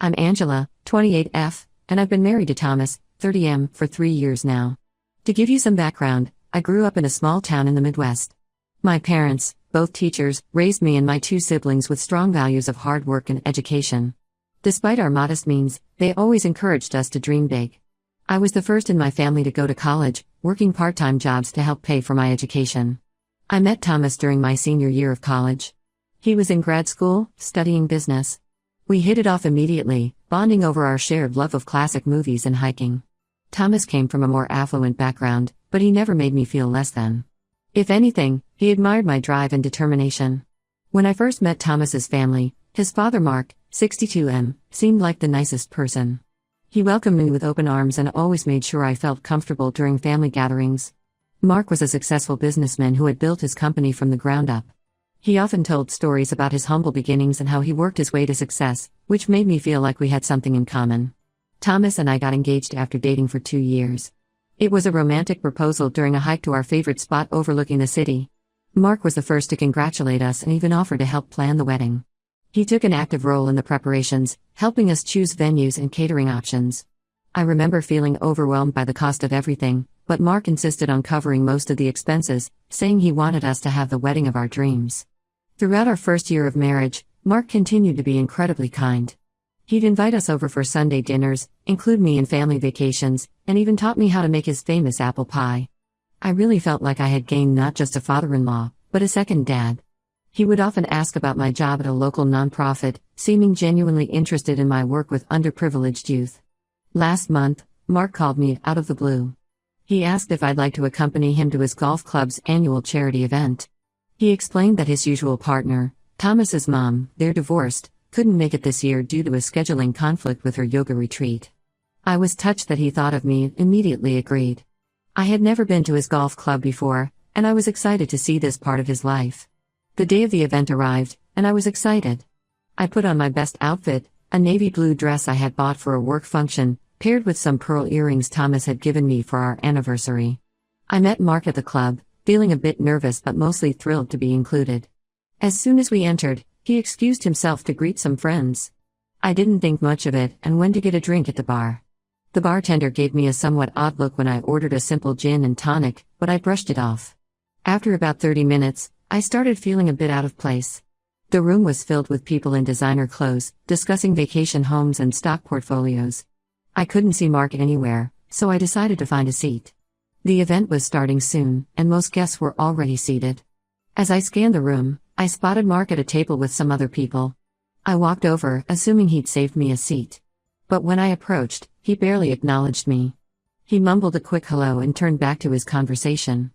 I'm Angela, 28F, and I've been married to Thomas, 30M, for 3 years now. To give you some background, I grew up in a small town in the Midwest. My parents, both teachers, raised me and my 2 siblings with strong values of hard work and education. Despite our modest means, they always encouraged us to dream big. I was the first in my family to go to college, working part-time jobs to help pay for my education. I met Thomas during my senior year of college. He was in grad school, studying business. We hit it off immediately, bonding over our shared love of classic movies and hiking. Thomas came from a more affluent background, but he never made me feel less than. If anything, he admired my drive and determination. When I first met Thomas's family, his father Mark, 62M, seemed like the nicest person. He welcomed me with open arms and always made sure I felt comfortable during family gatherings. Mark was a successful businessman who had built his company from the ground up. He often told stories about his humble beginnings and how he worked his way to success, which made me feel like we had something in common. Thomas and I got engaged after dating for 2 years. It was a romantic proposal during a hike to our favorite spot overlooking the city. Mark was the first to congratulate us and even offered to help plan the wedding. He took an active role in the preparations, helping us choose venues and catering options. I remember feeling overwhelmed by the cost of everything, but Mark insisted on covering most of the expenses, saying he wanted us to have the wedding of our dreams. Throughout our first year of marriage, Mark continued to be incredibly kind. He'd invite us over for Sunday dinners, include me in family vacations, and even taught me how to make his famous apple pie. I really felt like I had gained not just a father-in-law, but a second dad. He would often ask about my job at a local nonprofit, seeming genuinely interested in my work with underprivileged youth. Last month, Mark called me out of the blue. He asked if I'd like to accompany him to his golf club's annual charity event. He explained that his usual partner, Thomas's mom, they're divorced, couldn't make it this year due to a scheduling conflict with her yoga retreat. I was touched that he thought of me and immediately agreed. I had never been to his golf club before, and I was excited to see this part of his life. The day of the event arrived, and I was excited. I put on my best outfit, a navy blue dress I had bought for a work function, paired with some pearl earrings Thomas had given me for our anniversary. I met Mark at the club, feeling a bit nervous but mostly thrilled to be included. As soon as we entered, he excused himself to greet some friends. I didn't think much of it and went to get a drink at the bar. The bartender gave me a somewhat odd look when I ordered a simple gin and tonic, but I brushed it off. After about 30 minutes, I started feeling a bit out of place. The room was filled with people in designer clothes, discussing vacation homes and stock portfolios. I couldn't see Mark anywhere, so I decided to find a seat. The event was starting soon, and most guests were already seated. As I scanned the room, I spotted Mark at a table with some other people. I walked over, assuming he'd saved me a seat. But when I approached, he barely acknowledged me. He mumbled a quick hello and turned back to his conversation.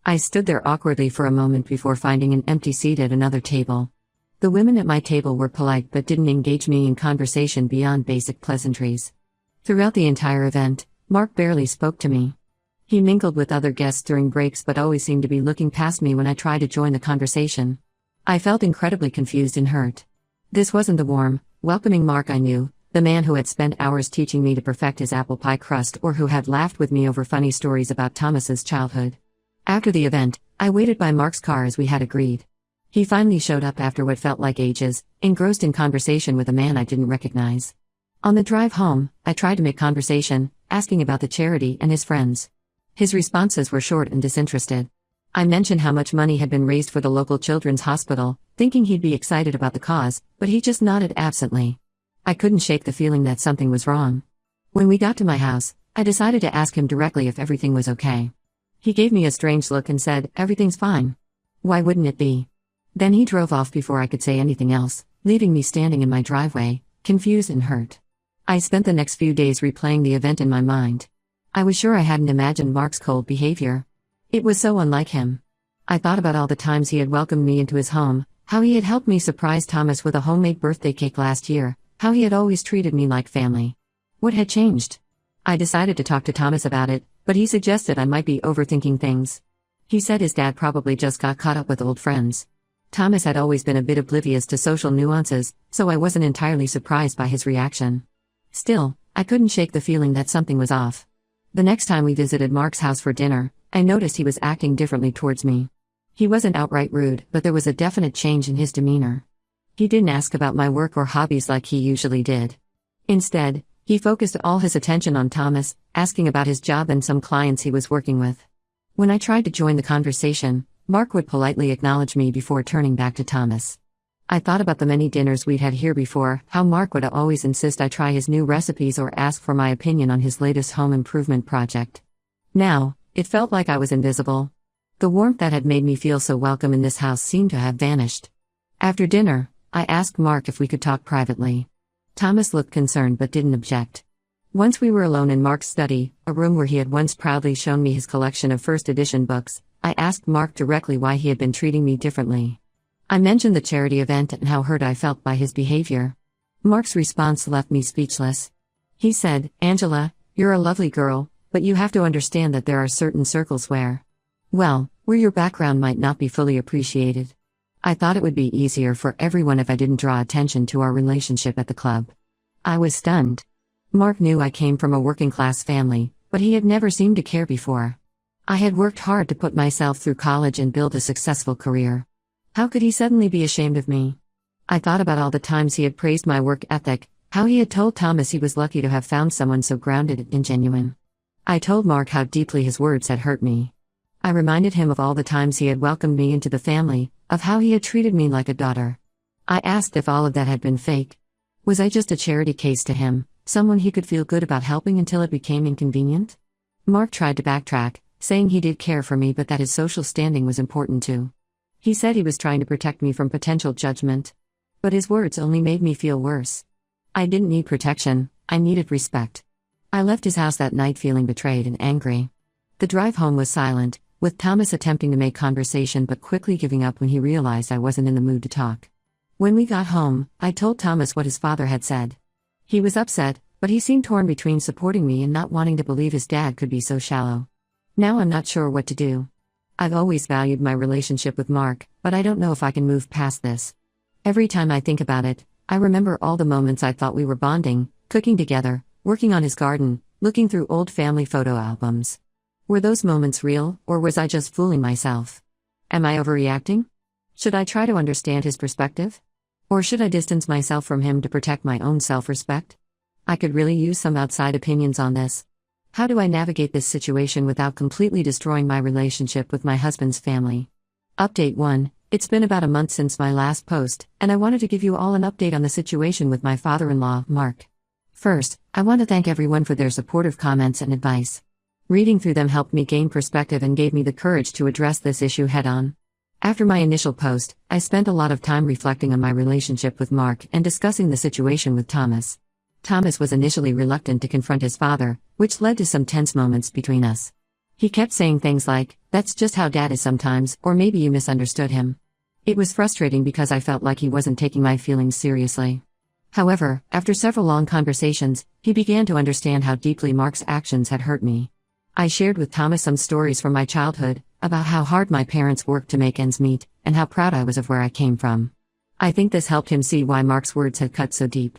I stood there awkwardly for a moment before finding an empty seat at another table. The women at my table were polite but didn't engage me in conversation beyond basic pleasantries. Throughout the entire event, Mark barely spoke to me. He mingled with other guests during breaks but always seemed to be looking past me when I tried to join the conversation. I felt incredibly confused and hurt. This wasn't the warm, welcoming Mark I knew, the man who had spent hours teaching me to perfect his apple pie crust or who had laughed with me over funny stories about Thomas's childhood. After the event, I waited by Mark's car as we had agreed. He finally showed up after what felt like ages, engrossed in conversation with a man I didn't recognize. On the drive home, I tried to make conversation, asking about the charity and his friends. His responses were short and disinterested. I mentioned how much money had been raised for the local children's hospital, thinking he'd be excited about the cause, but he just nodded absently. I couldn't shake the feeling that something was wrong. When we got to my house, I decided to ask him directly if everything was okay. He gave me a strange look and said, "Everything's fine." Why wouldn't it be? Then he drove off before I could say anything else, leaving me standing in my driveway, confused and hurt. I spent the next few days replaying the event in my mind. I was sure I hadn't imagined Mark's cold behavior. It was so unlike him. I thought about all the times he had welcomed me into his home, how he had helped me surprise Thomas with a homemade birthday cake last year, how he had always treated me like family. What had changed? I decided to talk to Thomas about it, but he suggested I might be overthinking things. He said his dad probably just got caught up with old friends. Thomas had always been a bit oblivious to social nuances, so I wasn't entirely surprised by his reaction. Still, I couldn't shake the feeling that something was off. The next time we visited Mark's house for dinner, I noticed he was acting differently towards me. He wasn't outright rude, but there was a definite change in his demeanor. He didn't ask about my work or hobbies like he usually did. Instead, he focused all his attention on Thomas, asking about his job and some clients he was working with. When I tried to join the conversation, Mark would politely acknowledge me before turning back to Thomas. I thought about the many dinners we'd had here before, how Mark would always insist I try his new recipes or ask for my opinion on his latest home improvement project. Now, it felt like I was invisible. The warmth that had made me feel so welcome in this house seemed to have vanished. After dinner, I asked Mark if we could talk privately. Thomas looked concerned but didn't object. Once we were alone in Mark's study, a room where he had once proudly shown me his collection of first edition books, I asked Mark directly why he had been treating me differently. I mentioned the charity event and how hurt I felt by his behavior. Mark's response left me speechless. He said, "Angela, you're a lovely girl, but you have to understand that there are certain circles where your background might not be fully appreciated." I thought it would be easier for everyone if I didn't draw attention to our relationship at the club. I was stunned. Mark knew I came from a working-class family, but he had never seemed to care before. I had worked hard to put myself through college and build a successful career. How could he suddenly be ashamed of me? I thought about all the times he had praised my work ethic, how he had told Thomas he was lucky to have found someone so grounded and genuine. I told Mark how deeply his words had hurt me. I reminded him of all the times he had welcomed me into the family, of how he had treated me like a daughter. I asked if all of that had been fake. Was I just a charity case to him, someone he could feel good about helping until it became inconvenient? Mark tried to backtrack, saying he did care for me but that his social standing was important too. He said he was trying to protect me from potential judgment. But his words only made me feel worse. I didn't need protection, I needed respect. I left his house that night feeling betrayed and angry. The drive home was silent, with Thomas attempting to make conversation but quickly giving up when he realized I wasn't in the mood to talk. When we got home, I told Thomas what his father had said. He was upset, but he seemed torn between supporting me and not wanting to believe his dad could be so shallow. Now I'm not sure what to do. I've always valued my relationship with Mark, but I don't know if I can move past this. Every time I think about it, I remember all the moments I thought we were bonding, cooking together, working on his garden, looking through old family photo albums. Were those moments real, or was I just fooling myself? Am I overreacting? Should I try to understand his perspective? Or should I distance myself from him to protect my own self-respect? I could really use some outside opinions on this. How do I navigate this situation without completely destroying my relationship with my husband's family? Update 1. It's been about a month since my last post, and I wanted to give you all an update on the situation with my father-in-law, Mark. First, I want to thank everyone for their supportive comments and advice. Reading through them helped me gain perspective and gave me the courage to address this issue head-on. After my initial post, I spent a lot of time reflecting on my relationship with Mark and discussing the situation with Thomas. Thomas was initially reluctant to confront his father, which led to some tense moments between us. He kept saying things like, "That's just how Dad is sometimes," or "Maybe you misunderstood him." It was frustrating because I felt like he wasn't taking my feelings seriously. However, after several long conversations, he began to understand how deeply Mark's actions had hurt me. I shared with Thomas some stories from my childhood, about how hard my parents worked to make ends meet, and how proud I was of where I came from. I think this helped him see why Mark's words had cut so deep.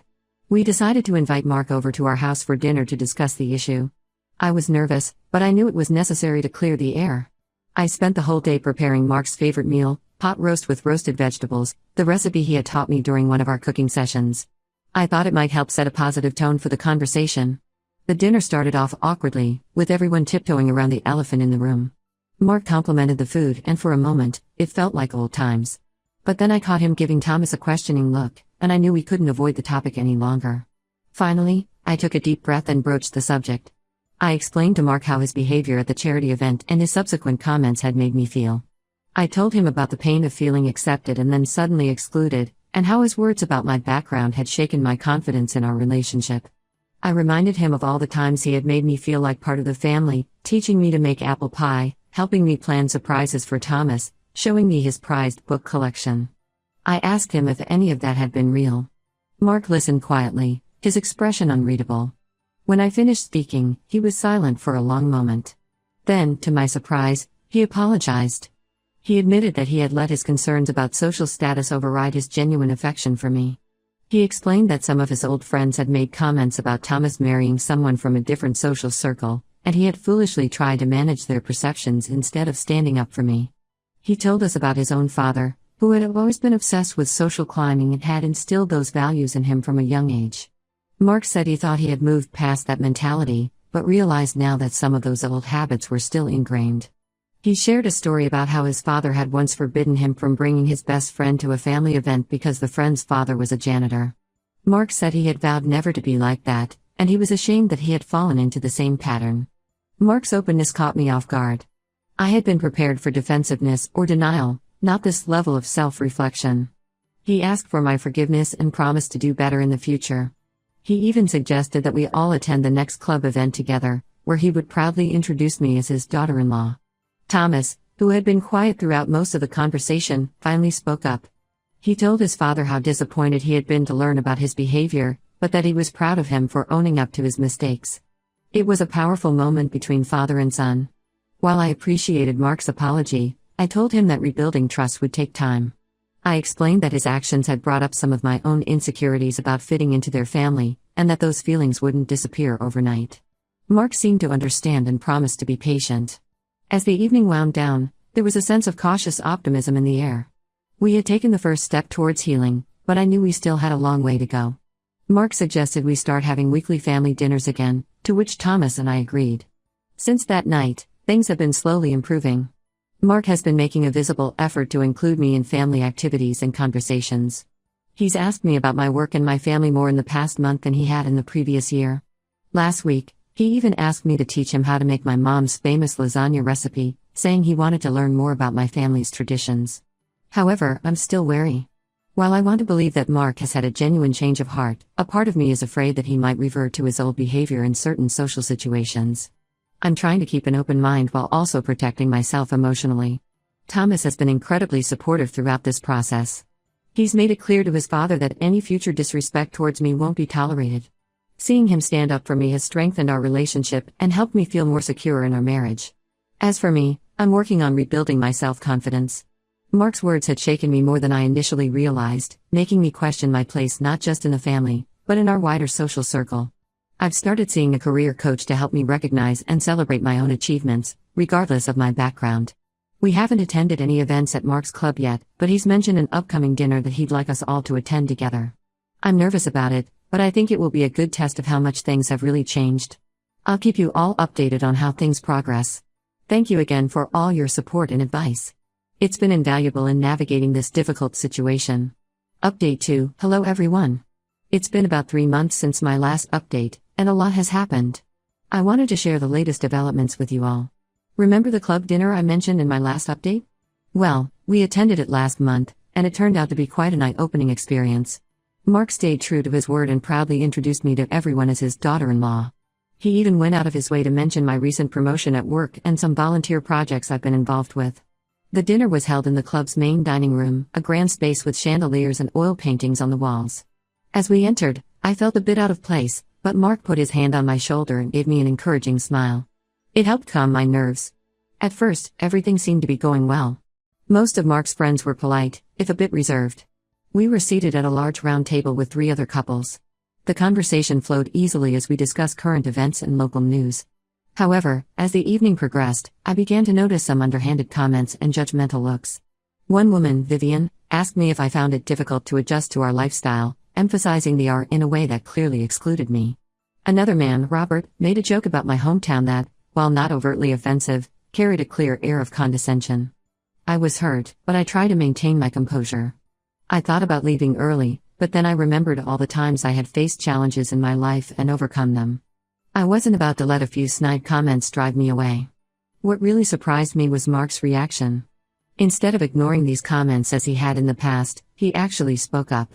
We decided to invite Mark over to our house for dinner to discuss the issue. I was nervous, but I knew it was necessary to clear the air. I spent the whole day preparing Mark's favorite meal, pot roast with roasted vegetables, the recipe he had taught me during one of our cooking sessions. I thought it might help set a positive tone for the conversation. The dinner started off awkwardly, with everyone tiptoeing around the elephant in the room. Mark complimented the food, and for a moment, it felt like old times. But then I caught him giving Thomas a questioning look, and I knew we couldn't avoid the topic any longer. Finally, I took a deep breath and broached the subject. I explained to Mark how his behavior at the charity event and his subsequent comments had made me feel. I told him about the pain of feeling accepted and then suddenly excluded, and how his words about my background had shaken my confidence in our relationship. I reminded him of all the times he had made me feel like part of the family, teaching me to make apple pie, helping me plan surprises for Thomas, showing me his prized book collection. I asked him if any of that had been real. Mark listened quietly, his expression unreadable. When I finished speaking, he was silent for a long moment. Then, to my surprise, he apologized. He admitted that he had let his concerns about social status override his genuine affection for me. He explained that some of his old friends had made comments about Thomas marrying someone from a different social circle, and he had foolishly tried to manage their perceptions instead of standing up for me. He told us about his own father, who had always been obsessed with social climbing and had instilled those values in him from a young age. Mark said he thought he had moved past that mentality, but realized now that some of those old habits were still ingrained. He shared a story about how his father had once forbidden him from bringing his best friend to a family event because the friend's father was a janitor. Mark said he had vowed never to be like that, and he was ashamed that he had fallen into the same pattern. Mark's openness caught me off guard. I had been prepared for defensiveness or denial, not this level of self-reflection. He asked for my forgiveness and promised to do better in the future. He even suggested that we all attend the next club event together, where he would proudly introduce me as his daughter-in-law. Thomas, who had been quiet throughout most of the conversation, finally spoke up. He told his father how disappointed he had been to learn about his behavior, but that he was proud of him for owning up to his mistakes. It was a powerful moment between father and son. While I appreciated Mark's apology, I told him that rebuilding trust would take time. I explained that his actions had brought up some of my own insecurities about fitting into their family, and that those feelings wouldn't disappear overnight. Mark seemed to understand and promised to be patient. As the evening wound down, there was a sense of cautious optimism in the air. We had taken the first step towards healing, but I knew we still had a long way to go. Mark suggested we start having weekly family dinners again, to which Thomas and I agreed. Since that night, things have been slowly improving. Mark has been making a visible effort to include me in family activities and conversations. He's asked me about my work and my family more in the past month than he had in the previous year. Last week, he even asked me to teach him how to make my mom's famous lasagna recipe, saying he wanted to learn more about my family's traditions. However, I'm still wary. While I want to believe that Mark has had a genuine change of heart, a part of me is afraid that he might revert to his old behavior in certain social situations. I'm trying to keep an open mind while also protecting myself emotionally. Thomas has been incredibly supportive throughout this process. He's made it clear to his father that any future disrespect towards me won't be tolerated. Seeing him stand up for me has strengthened our relationship and helped me feel more secure in our marriage. As for me, I'm working on rebuilding my self-confidence. Mark's words had shaken me more than I initially realized, making me question my place not just in the family, but in our wider social circle. I've started seeing a career coach to help me recognize and celebrate my own achievements, regardless of my background. We haven't attended any events at Mark's club yet, but he's mentioned an upcoming dinner that he'd like us all to attend together. I'm nervous about it, but I think it will be a good test of how much things have really changed. I'll keep you all updated on how things progress. Thank you again for all your support and advice. It's been invaluable in navigating this difficult situation. Update 2. Hello everyone. It's been about 3 months since my last update, and a lot has happened. I wanted to share the latest developments with you all. Remember the club dinner I mentioned in my last update? Well, we attended it last month, and it turned out to be quite an eye-opening experience. Mark stayed true to his word and proudly introduced me to everyone as his daughter-in-law. He even went out of his way to mention my recent promotion at work and some volunteer projects I've been involved with. The dinner was held in the club's main dining room, a grand space with chandeliers and oil paintings on the walls. As we entered, I felt a bit out of place, but Mark put his hand on my shoulder and gave me an encouraging smile. It helped calm my nerves. At first, everything seemed to be going well. Most of Mark's friends were polite, if a bit reserved. We were seated at a large round table with 3 other couples. The conversation flowed easily as we discussed current events and local news. However, as the evening progressed, I began to notice some underhanded comments and judgmental looks. One woman, Vivian, asked me if I found it difficult to adjust to our lifestyle, emphasizing the R in a way that clearly excluded me. Another man, Robert, made a joke about my hometown that, while not overtly offensive, carried a clear air of condescension. I was hurt, but I tried to maintain my composure. I thought about leaving early, but then I remembered all the times I had faced challenges in my life and overcome them. I wasn't about to let a few snide comments drive me away. What really surprised me was Mark's reaction. Instead of ignoring these comments as he had in the past, he actually spoke up.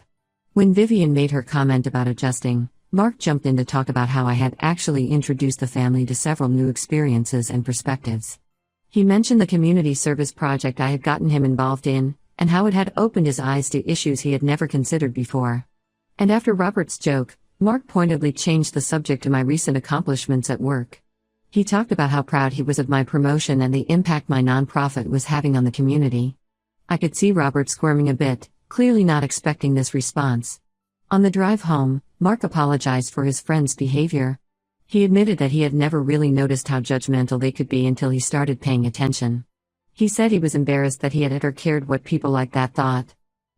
When Vivian made her comment about adjusting, Mark jumped in to talk about how I had actually introduced the family to several new experiences and perspectives. He mentioned the community service project I had gotten him involved in, and how it had opened his eyes to issues he had never considered before. And after Robert's joke, Mark pointedly changed the subject to my recent accomplishments at work. He talked about how proud he was of my promotion and the impact my nonprofit was having on the community. I could see Robert squirming a bit, clearly not expecting this response. On the drive home, Mark apologized for his friend's behavior. He admitted that he had never really noticed how judgmental they could be until he started paying attention. He said he was embarrassed that he had ever cared what people like that thought.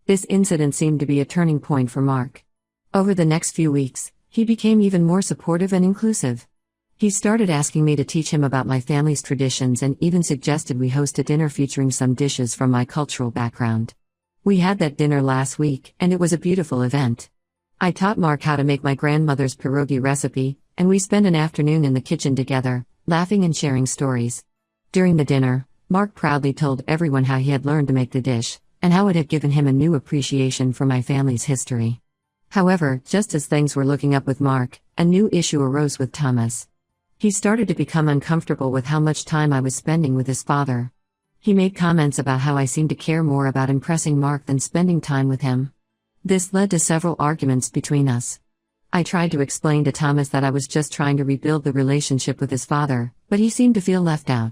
This incident seemed to be a turning point for Mark. Over the next few weeks, He became even more supportive and inclusive. He started asking me to teach him about my family's traditions and even suggested we host a dinner featuring some dishes from my cultural background. We had that dinner last week, and it was a beautiful event. I taught Mark how to make my grandmother's pierogi recipe, and we spent an afternoon in the kitchen together, laughing and sharing stories. During the dinner, Mark proudly told everyone how he had learned to make the dish, and how it had given him a new appreciation for my family's history. However, just as things were looking up with Mark, a new issue arose with Thomas. He started to become uncomfortable with how much time I was spending with his father. He made comments about how I seemed to care more about impressing Mark than spending time with him. This led to several arguments between us. I tried to explain to Thomas that I was just trying to rebuild the relationship with his father, but he seemed to feel left out.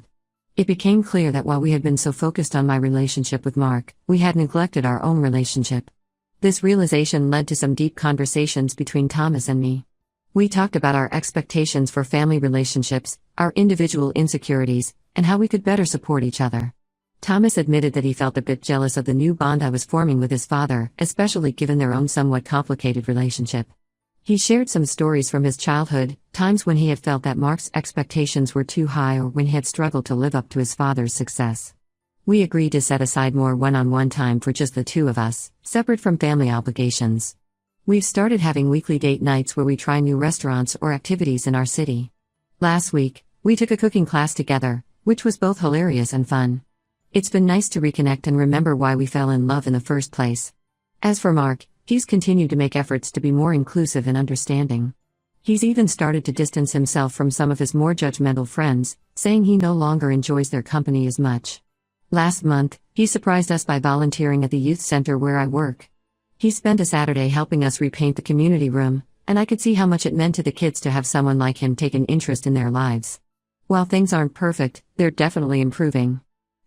It became clear that while we had been so focused on my relationship with Mark, we had neglected our own relationship. This realization led to some deep conversations between Thomas and me. We talked about our expectations for family relationships, our individual insecurities, and how we could better support each other. Thomas admitted that he felt a bit jealous of the new bond I was forming with his father, especially given their own somewhat complicated relationship. He shared some stories from his childhood, times when he had felt that Mark's expectations were too high or when he had struggled to live up to his father's success. We agreed to set aside more one-on-one time for just the two of us, separate from family obligations. We've started having weekly date nights where we try new restaurants or activities in our city. Last week, we took a cooking class together, which was both hilarious and fun. It's been nice to reconnect and remember why we fell in love in the first place. As for Mark, he's continued to make efforts to be more inclusive and understanding. He's even started to distance himself from some of his more judgmental friends, saying he no longer enjoys their company as much. Last month, he surprised us by volunteering at the youth center where I work. He spent a Saturday helping us repaint the community room, and I could see how much it meant to the kids to have someone like him take an interest in their lives. While things aren't perfect, they're definitely improving.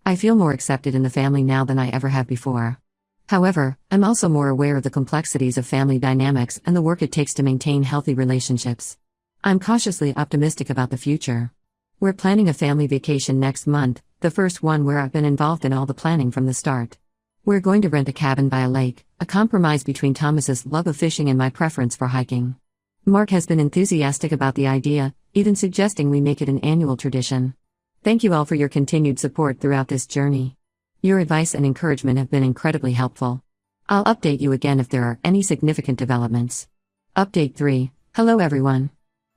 I feel more accepted in the family now than I ever have before. However, I'm also more aware of the complexities of family dynamics and the work it takes to maintain healthy relationships. I'm cautiously optimistic about the future. We're planning a family vacation next month, the first one where I've been involved in all the planning from the start. We're going to rent a cabin by a lake, a compromise between Thomas's love of fishing and my preference for hiking. Mark has been enthusiastic about the idea, even suggesting we make it an annual tradition. Thank you all for your continued support throughout this journey. Your advice and encouragement have been incredibly helpful. I'll update you again if there are any significant developments. Update 3. Hello everyone.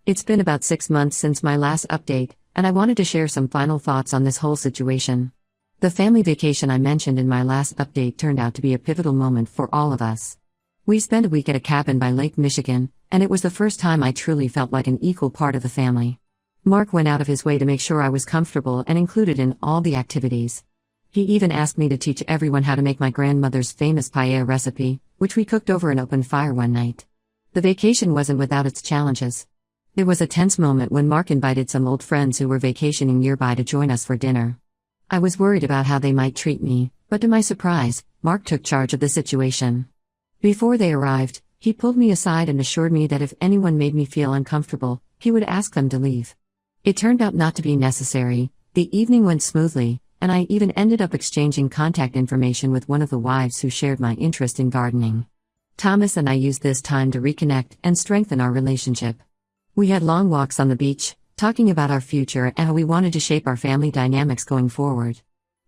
It's been about 6 months since my last update, and I wanted to share some final thoughts on this whole situation. The family vacation I mentioned in my last update turned out to be a pivotal moment for all of us. We spent a week at a cabin by Lake Michigan, and it was the first time I truly felt like an equal part of the family. Mark went out of his way to make sure I was comfortable and included in all the activities. He even asked me to teach everyone how to make my grandmother's famous paella recipe, which we cooked over an open fire one night. The vacation wasn't without its challenges. There was a tense moment when Mark invited some old friends who were vacationing nearby to join us for dinner. I was worried about how they might treat me, but to my surprise, Mark took charge of the situation. Before they arrived, he pulled me aside and assured me that if anyone made me feel uncomfortable, he would ask them to leave. It turned out not to be necessary. The evening went smoothly, and I even ended up exchanging contact information with one of the wives who shared my interest in gardening. Thomas and I used this time to reconnect and strengthen our relationship. We had long walks on the beach, talking about our future and how we wanted to shape our family dynamics going forward.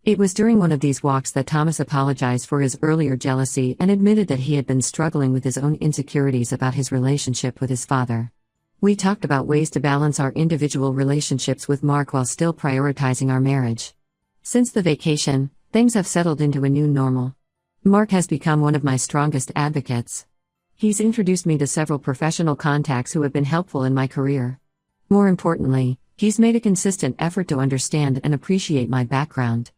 It was during one of these walks that Thomas apologized for his earlier jealousy and admitted that he had been struggling with his own insecurities about his relationship with his father. We talked about ways to balance our individual relationships with Mark while still prioritizing our marriage. Since the vacation, things have settled into a new normal. Mark has become one of my strongest advocates. He's introduced me to several professional contacts who have been helpful in my career. More importantly, he's made a consistent effort to understand and appreciate my background.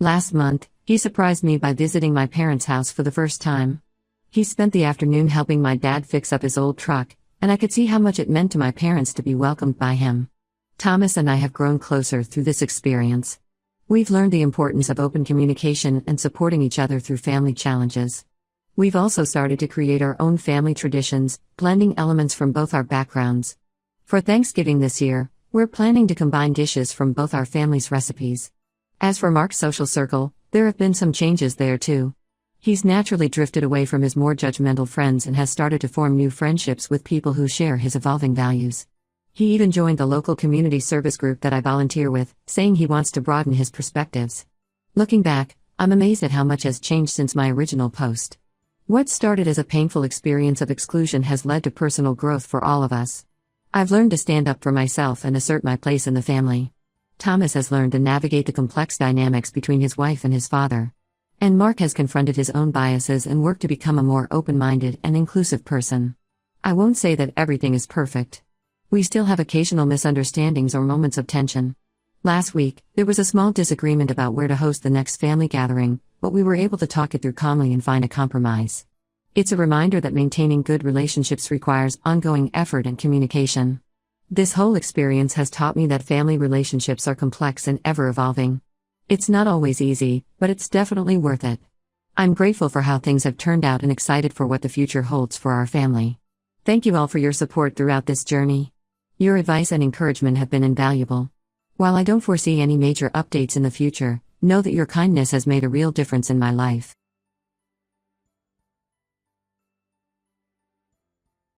Last month, he surprised me by visiting my parents' house for the first time. He spent the afternoon helping my dad fix up his old truck, and I could see how much it meant to my parents to be welcomed by him. Thomas and I have grown closer through this experience. We've learned the importance of open communication and supporting each other through family challenges. We've also started to create our own family traditions, blending elements from both our backgrounds. For Thanksgiving this year, we're planning to combine dishes from both our families' recipes. As for Mark's social circle, there have been some changes there too. He's naturally drifted away from his more judgmental friends and has started to form new friendships with people who share his evolving values. He even joined the local community service group that I volunteer with, saying he wants to broaden his perspectives. Looking back, I'm amazed at how much has changed since my original post. What started as a painful experience of exclusion has led to personal growth for all of us. I've learned to stand up for myself and assert my place in the family. Thomas has learned to navigate the complex dynamics between his wife and his father. And Mark has confronted his own biases and worked to become a more open-minded and inclusive person. I won't say that everything is perfect. We still have occasional misunderstandings or moments of tension. Last week, there was a small disagreement about where to host the next family gathering, but we were able to talk it through calmly and find a compromise. It's a reminder that maintaining good relationships requires ongoing effort and communication. This whole experience has taught me that family relationships are complex and ever-evolving. It's not always easy, but it's definitely worth it. I'm grateful for how things have turned out and excited for what the future holds for our family. Thank you all for your support throughout this journey. Your advice and encouragement have been invaluable. While I don't foresee any major updates in the future, know that your kindness has made a real difference in my life.